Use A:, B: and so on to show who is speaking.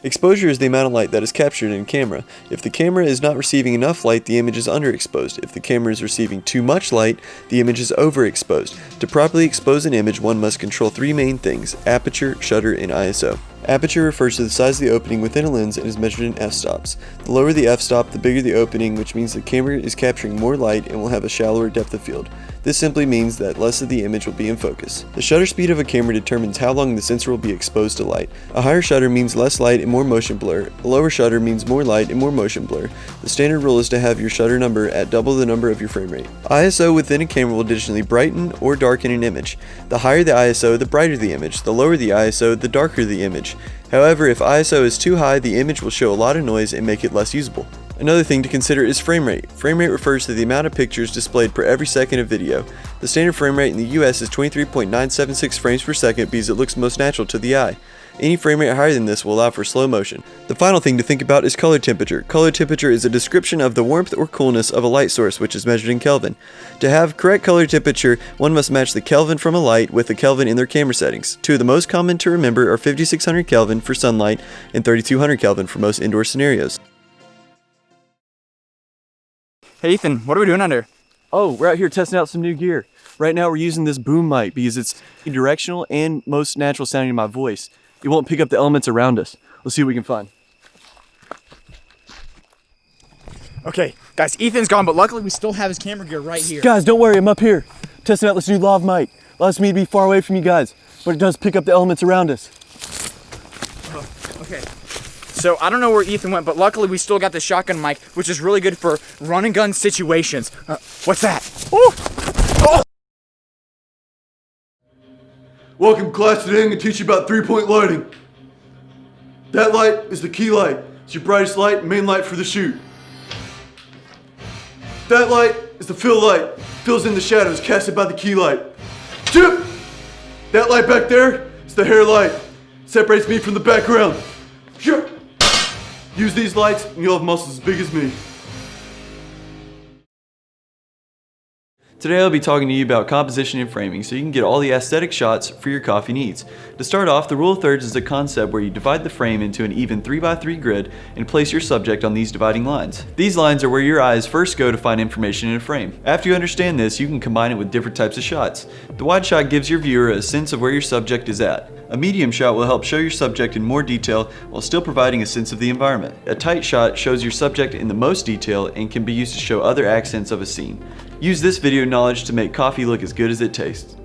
A: Exposure is the amount of light that is captured in a camera. If the camera is not receiving enough light, the image is underexposed. If the camera is receiving too much light, the image is overexposed. To properly expose an image, one must control three main things: aperture, shutter, and ISO. Aperture refers to the size of the opening within a lens and is measured in f-stops. The lower the f-stop, the bigger the opening, which means the camera is capturing more light and will have a shallower depth of field. This simply means that less of the image will be in focus. The shutter speed of a camera determines how long the sensor will be exposed to light. A higher shutter means less light and more motion blur. A lower shutter means more light and more motion blur. The standard rule is to have your shutter number at double the number of your frame rate. ISO within a camera will additionally brighten or darken an image. The higher the ISO, the brighter the image. The lower the ISO, the darker the image. However, if ISO is too high, the image will show a lot of noise and make it less usable. Another thing to consider is frame rate. Frame rate refers to the amount of pictures displayed per every second of video. The standard frame rate in the US is 23.976 frames per second because it looks most natural to the eye. Any frame rate higher than this will allow for slow motion. The final thing to think about is color temperature. Color temperature is a description of the warmth or coolness of a light source, which is measured in Kelvin. To have correct color temperature, one must match the Kelvin from a light with the Kelvin in their camera settings. Two of the most common to remember are 5600 Kelvin for sunlight and 3200 Kelvin for most indoor scenarios.
B: Hey Ethan, what are we doing under?
A: Oh, we're out here testing out some new gear. Right now we're using this boom mic because it's directional and most natural sounding in my voice. It won't pick up the elements around us. Let's see what we can find.
B: Okay, guys, Ethan's gone, but luckily we still have his camera gear right here.
A: Guys, don't worry, I'm up here. Testing out this new lav mic. Allows me to be far away from you guys, but it does pick up the elements around us.
B: Okay. So I don't know where Ethan went, but luckily we still got the shotgun mic, which is really good for run and gun situations. What's that? Ooh. Oh!
C: Welcome class, today I'm going to teach you about three-point lighting. That light is the key light. It's your brightest light and main light for the shoot. That light is the fill light. Fills in the shadows casted by the key light. Chip! That light back there is the hair light. Separates me from the background. Chip! Use these lights and you'll have muscles as big as me.
A: Today I'll be talking to you about composition and framing so you can get all the aesthetic shots for your coffee needs. To start off, the rule of thirds is a concept where you divide the frame into an even 3x3 grid and place your subject on these dividing lines. These lines are where your eyes first go to find information in a frame. After you understand this, you can combine it with different types of shots. The wide shot gives your viewer a sense of where your subject is at. A medium shot will help show your subject in more detail while still providing a sense of the environment. A tight shot shows your subject in the most detail and can be used to show other accents of a scene. Use this video knowledge to make coffee look as good as it tastes.